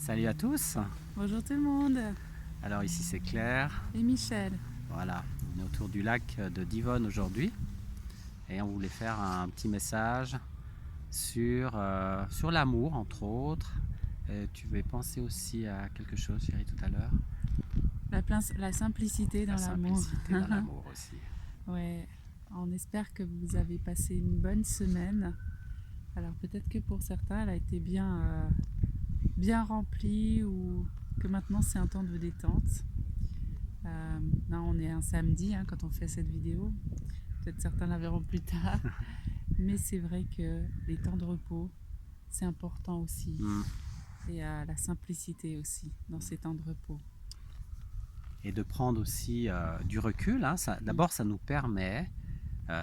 Salut à tous. Bonjour tout le monde. Alors ici c'est Claire. Et Michel. Voilà, on est autour du lac de Divonne aujourd'hui et on voulait faire un petit message sur l'amour entre autres. Tu veux penser aussi à quelque chose, chérie, tout à l'heure? La simplicité La dans l'amour. simplicité dans l'amour aussi. Ouais, on espère que vous avez passé une bonne semaine. Alors peut-être que pour certains, elle a été bien remplie ou que maintenant c'est un temps de détente. Là, on est un samedi quand on fait cette vidéo. Peut-être certains la verront plus tard. Mais c'est vrai que les temps de repos, c'est important aussi. Et la simplicité aussi dans ces temps de repos. Et de prendre aussi du recul. D'abord, ça nous permet.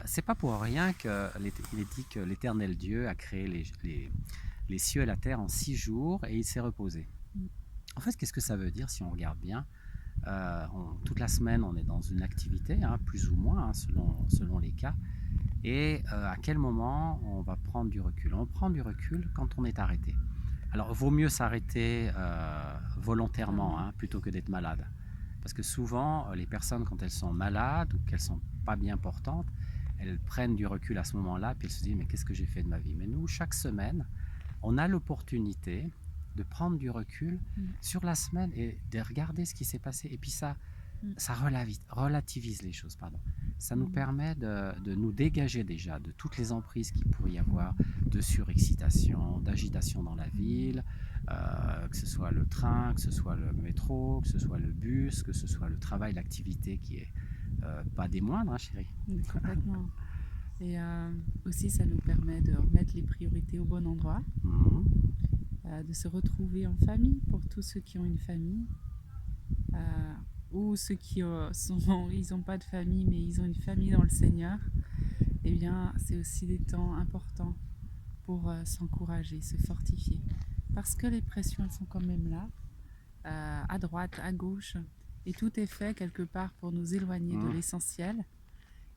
C'est pas pour rien qu'il est dit que l'Éternel Dieu a créé les cieux et la terre en 6 jours et il s'est reposé. En fait, qu'est-ce que ça veut dire si on regarde bien? Toute la semaine, on est dans une activité, plus ou moins, selon les cas. Et à quel moment on va prendre du recul? On prend du recul quand on est arrêté. Alors, vaut mieux s'arrêter volontairement plutôt que d'être malade. Parce que souvent, les personnes, quand elles sont malades ou qu'elles ne sont pas bien portantes, elles prennent du recul à ce moment-là, puis elles se disent, mais qu'est-ce que j'ai fait de ma vie? Mais nous, chaque semaine, on a l'opportunité de prendre du recul sur la semaine et de regarder ce qui s'est passé. Et puis ça relativise les choses. Ça nous permet de nous dégager déjà de toutes les emprises qu'il pourrait y avoir de surexcitation, d'agitation dans la ville, que ce soit le train, que ce soit le métro, que ce soit le bus, que ce soit le travail, l'activité qui est pas des moindres, chérie. Complètement. Et aussi, ça nous permet de remettre les priorités au bon endroit, de se retrouver en famille pour tous ceux qui ont une famille, ou ceux qui ils n'ont pas de famille, mais ils ont une famille dans le Seigneur. Eh bien, c'est aussi des temps importants pour s'encourager, se fortifier. Parce que les pressions, elles sont quand même là, à droite, à gauche, et tout est fait quelque part pour nous éloigner de l'essentiel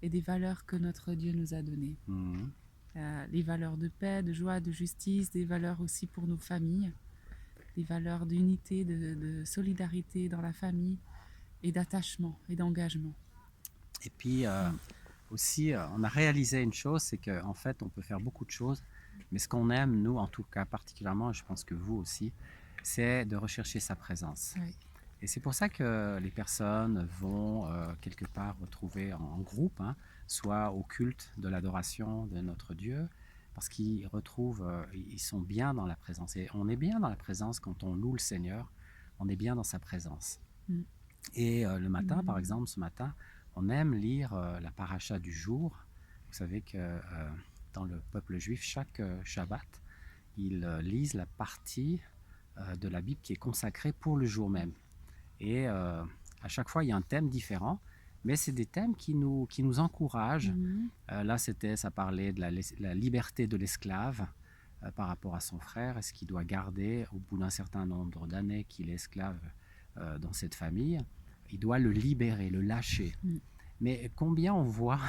et des valeurs que notre Dieu nous a données. Les valeurs de paix, de joie, de justice, des valeurs aussi pour nos familles, des valeurs d'unité, de solidarité dans la famille et d'attachement et d'engagement. Et puis aussi, on a réalisé une chose, c'est qu'en fait, on peut faire beaucoup de choses, mais ce qu'on aime, nous, en tout cas particulièrement, et je pense que vous aussi, c'est de rechercher sa présence. Oui. Et c'est pour ça que les personnes vont quelque part retrouver en groupe, soit au culte de l'adoration de notre Dieu, parce qu'ils retrouvent, ils sont bien dans la présence. Et on est bien dans la présence quand on loue le Seigneur, on est bien dans sa présence. Et le matin, par exemple, ce matin, on aime lire la paracha du jour. Vous savez que dans le peuple juif, chaque Shabbat, ils lisent la partie de la Bible qui est consacrée pour le jour même. Et à chaque fois, il y a un thème différent, mais c'est des thèmes qui nous encouragent. Là, ça parlait de la liberté de l'esclave par rapport à son frère. Est-ce qu'il doit garder, au bout d'un certain nombre d'années qu'il est esclave dans cette famille, il doit le libérer, le lâcher. Mais combien on voit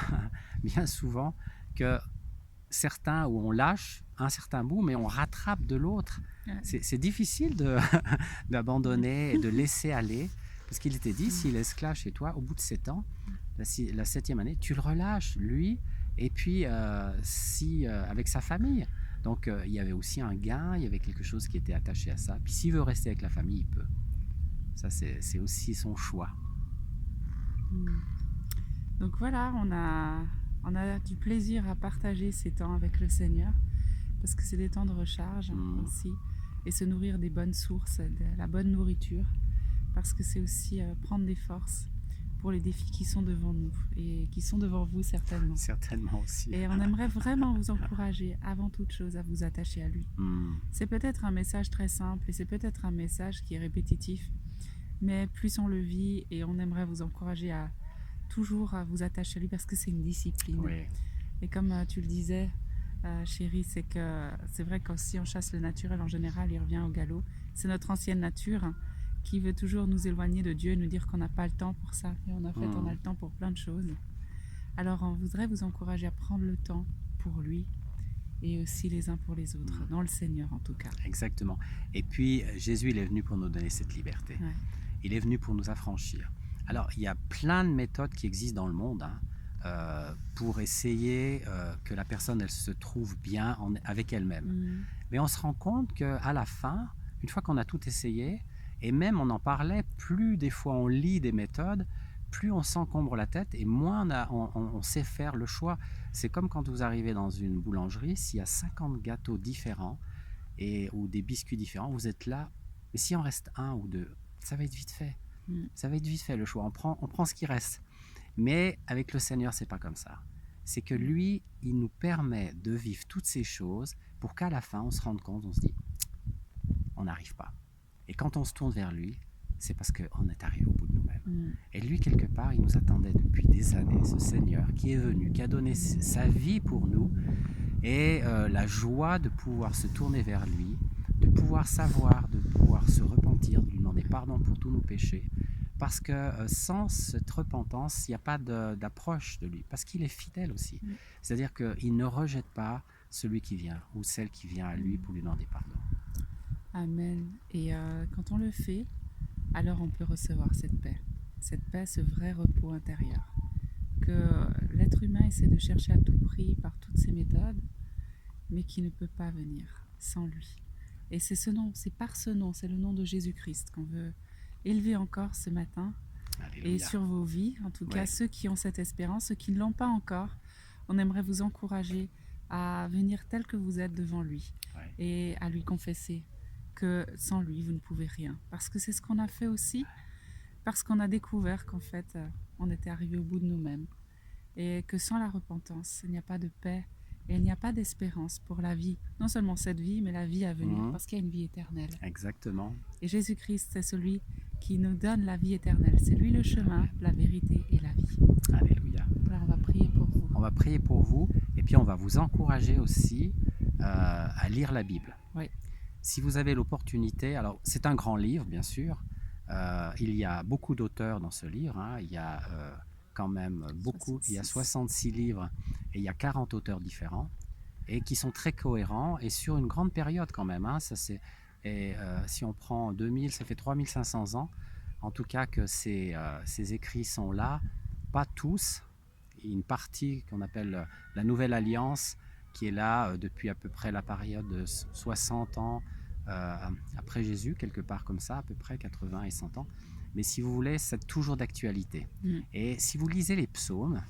bien souvent que certains, où on lâche un certain bout, mais on rattrape de l'autre. C'est difficile d'abandonner et de laisser aller, parce qu'il était dit, s'il est esclave chez toi, au bout de 7 ans, la 7e année, tu le relâches, lui, et puis avec sa famille. Donc il y avait aussi un gain, il y avait quelque chose qui était attaché à ça. Puis s'il veut rester avec la famille, il peut. Ça, c'est aussi son choix. Donc voilà, on a du plaisir à partager ces temps avec le Seigneur, parce que c'est des temps de recharge aussi, et se nourrir des bonnes sources, de la bonne nourriture, parce que c'est aussi prendre des forces pour les défis qui sont devant nous, et qui sont devant vous certainement. Certainement aussi. Et on aimerait vraiment vous encourager, avant toute chose, à vous attacher à lui. C'est peut-être un message très simple, et c'est peut-être un message qui est répétitif, mais plus on le vit, et on aimerait vous encourager à toujours vous attacher à lui, parce que c'est une discipline. Oui. Et comme tu le disais, chérie, c'est vrai que si on chasse le naturel en général, il revient au galop. C'est notre ancienne nature qui veut toujours nous éloigner de Dieu et nous dire qu'on n'a pas le temps pour ça. Mais on a le temps pour plein de choses. Alors on voudrait vous encourager à prendre le temps pour lui et aussi les uns pour les autres, dans le Seigneur en tout cas. Exactement. Et puis, Jésus, il est venu pour nous donner cette liberté. Ouais. Il est venu pour nous affranchir. Alors, il y a plein de méthodes qui existent dans le monde pour essayer que la personne, elle se trouve bien avec elle-même. Mais on se rend compte qu'à la fin, une fois qu'on a tout essayé, et même on en parlait, plus des fois on lit des méthodes, plus on s'encombre la tête et moins on sait faire le choix. C'est comme quand vous arrivez dans une boulangerie, s'il y a 50 gâteaux différents ou des biscuits différents, vous êtes là, mais si on reste un ou deux, ça va être vite fait. Ça va être vite fait le choix, on prend ce qui reste. Mais avec le Seigneur, c'est pas comme ça. C'est que lui, il nous permet de vivre toutes ces choses pour qu'à la fin, on se rende compte, on se dit, on n'arrive pas. Et quand on se tourne vers lui, c'est parce qu'on est arrivé au bout de nous-mêmes. Et lui, quelque part, il nous attendait depuis des années, ce Seigneur qui est venu, qui a donné sa vie pour nous, et la joie de pouvoir se tourner vers lui, de pouvoir savoir, de pouvoir se repentir, de lui demander pardon pour tous nos péchés. Parce que sans cette repentance, il n'y a pas d'approche de lui, parce qu'il est fidèle aussi. C'est-à-dire qu'il ne rejette pas celui qui vient, ou celle qui vient à lui pour lui demander pardon. Amen. Et quand on le fait, alors on peut recevoir cette paix, ce vrai repos intérieur. Que l'être humain essaie de chercher à tout prix par toutes ces méthodes, mais qui ne peut pas venir sans lui. Et c'est ce nom, c'est par ce nom, c'est le nom de Jésus-Christ qu'on veut élever encore ce matin. Alléluia. Et sur vos vies, en tout cas ceux qui ont cette espérance, ceux qui ne l'ont pas encore, on aimerait vous encourager à venir tel que vous êtes devant lui et à lui confesser que sans lui, vous ne pouvez rien. Parce que c'est ce qu'on a fait aussi, parce qu'on a découvert qu'en fait, on était arrivé au bout de nous-mêmes. Et que sans la repentance, il n'y a pas de paix et il n'y a pas d'espérance pour la vie. Non seulement cette vie, mais la vie à venir, parce qu'il y a une vie éternelle. Exactement. Et Jésus-Christ, c'est celui qui nous donne la vie éternelle. C'est lui le chemin, la vérité et la vie. Alléluia. Alors on va prier pour vous. On va prier pour vous, et puis on va vous encourager aussi à lire la Bible. Oui. Si vous avez l'opportunité, alors c'est un grand livre, bien sûr. Il y a beaucoup d'auteurs dans ce livre. Il y a quand même beaucoup. 66. Il y a 66 livres et il y a 40 auteurs différents et qui sont très cohérents et sur une grande période quand même. Si on prend 2000, ça fait 3500 ans. En tout cas que ces écrits sont là. Pas tous. Une partie qu'on appelle la Nouvelle Alliance qui est là depuis à peu près la période de 60 ans après Jésus, quelque part comme ça, à peu près 80 et 100 ans. Mais si vous voulez, c'est toujours d'actualité. Et si vous lisez les psaumes,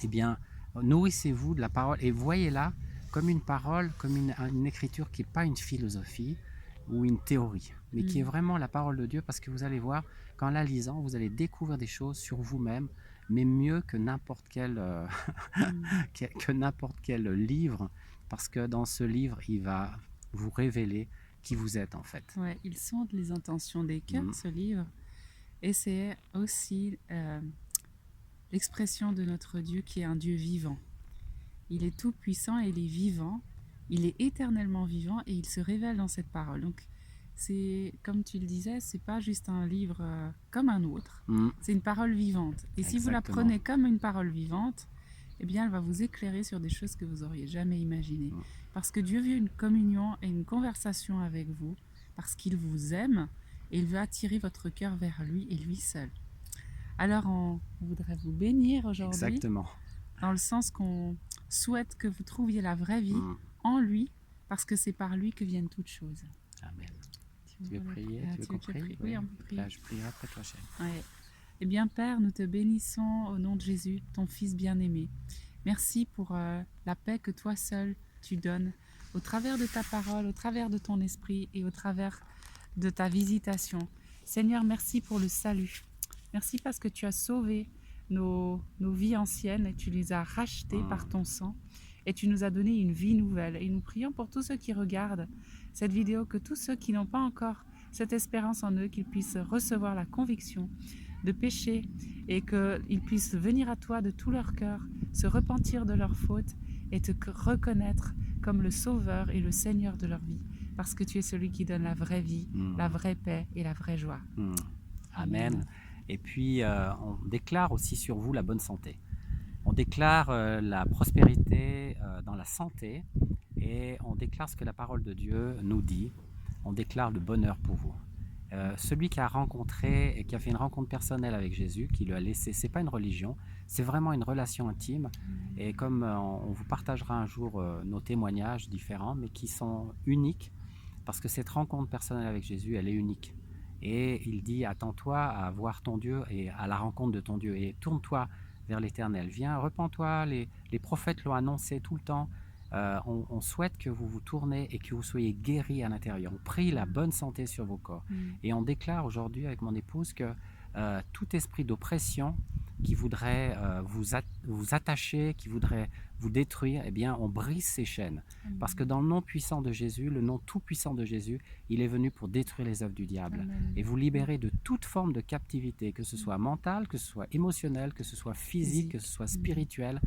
eh bien, nourrissez-vous de la parole et voyez-la comme une parole, comme une écriture qui n'est pas une philosophie ou une théorie, mais qui est vraiment la parole de Dieu, parce que vous allez voir, qu'en la lisant, vous allez découvrir des choses sur vous-même, mais mieux que n'importe quel, que n'importe quel livre, parce que dans ce livre, il va vous révéler qui vous êtes en fait. Ouais, il sonde les intentions des cœurs, ce livre, et c'est aussi l'expression de notre Dieu qui est un Dieu vivant. Il est tout puissant et il est vivant, il est éternellement vivant et il se révèle dans cette parole. Donc c'est, comme tu le disais, c'est pas juste un livre comme un autre, c'est une parole vivante. Et si vous la prenez comme une parole vivante, eh bien elle va vous éclairer sur des choses que vous auriez jamais imaginées. Parce que Dieu veut une communion et une conversation avec vous, parce qu'il vous aime et il veut attirer votre cœur vers lui et lui seul. Alors on voudrait vous bénir aujourd'hui. Exactement. Dans le sens qu'on souhaite que vous trouviez la vraie vie en lui, parce que c'est par lui que viennent toutes choses. Amen. Tu veux prier? Tu veux qu'on prie? Oui, on peut prier. Là, je prierai après toi, chérie. Ouais. Eh bien, Père, nous te bénissons au nom de Jésus, ton Fils bien-aimé. Merci pour la paix que toi seul tu donnes, au travers de ta parole, au travers de ton esprit et au travers de ta visitation. Seigneur, merci pour le salut. Merci parce que tu as sauvé nos vies anciennes et tu les as rachetées par ton sang et tu nous as donné une vie nouvelle. Et nous prions pour tous ceux qui regardent cette vidéo, que tous ceux qui n'ont pas encore cette espérance en eux, qu'ils puissent recevoir la conviction de péché et qu'ils puissent venir à toi de tout leur cœur, se repentir de leurs fautes et te reconnaître comme le Sauveur et le Seigneur de leur vie, parce que tu es celui qui donne la vraie vie, la vraie paix et la vraie joie. Amen. Et puis, on déclare aussi sur vous la bonne santé. On déclare la prospérité dans la santé et on déclare ce que la parole de Dieu nous dit. On déclare le bonheur pour vous. Celui qui a rencontré et qui a fait une rencontre personnelle avec Jésus, qui lui a laissé, c'est pas une religion, c'est vraiment une relation intime. Et comme on vous partagera un jour nos témoignages différents, mais qui sont uniques, parce que cette rencontre personnelle avec Jésus, elle est unique. Et il dit, attends-toi à voir ton Dieu et à la rencontre de ton Dieu. Et tourne-toi vers l'Éternel. Viens, repens-toi. Les prophètes l'ont annoncé tout le temps. On souhaite que vous vous tournez et que vous soyez guéris à l'intérieur. On prie la bonne santé sur vos corps. Et on déclare aujourd'hui avec mon épouse que tout esprit d'oppression qui voudrait vous attacher, qui voudrait vous détruire, eh bien, on brise ces chaînes. Parce que dans le nom puissant de Jésus, le nom tout puissant de Jésus, il est venu pour détruire les œuvres du diable et vous libérer de toute forme de captivité, que ce soit mentale, que ce soit émotionnelle, que ce soit physique, que ce soit spirituelle,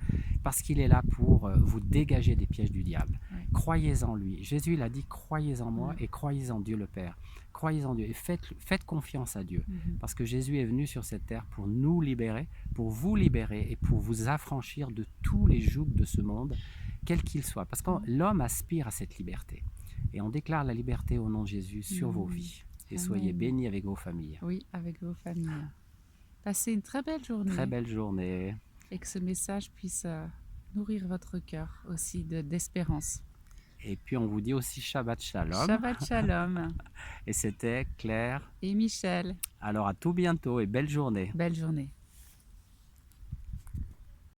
parce qu'il est là pour vous dégager des pièges du diable. Croyez en lui. Jésus, il a dit, croyez en moi et croyez en Dieu le Père. Croyez en Dieu et faites confiance à Dieu. Parce que Jésus est venu sur cette terre pour nous libérer, pour vous libérer et pour vous affranchir de tous les jougs de ce monde, quel qu'il soit. Parce que l'homme aspire à cette liberté. Et on déclare la liberté au nom de Jésus sur vos vies. Et soyez bénis avec vos familles. Oui, avec vos familles. Passez une très belle journée. Très belle journée. Et que ce message puisse nourrir votre cœur aussi d'espérance. Et puis on vous dit aussi Shabbat Shalom. Shabbat Shalom. Et c'était Claire et Michel. Alors à tout bientôt et belle journée. Belle journée.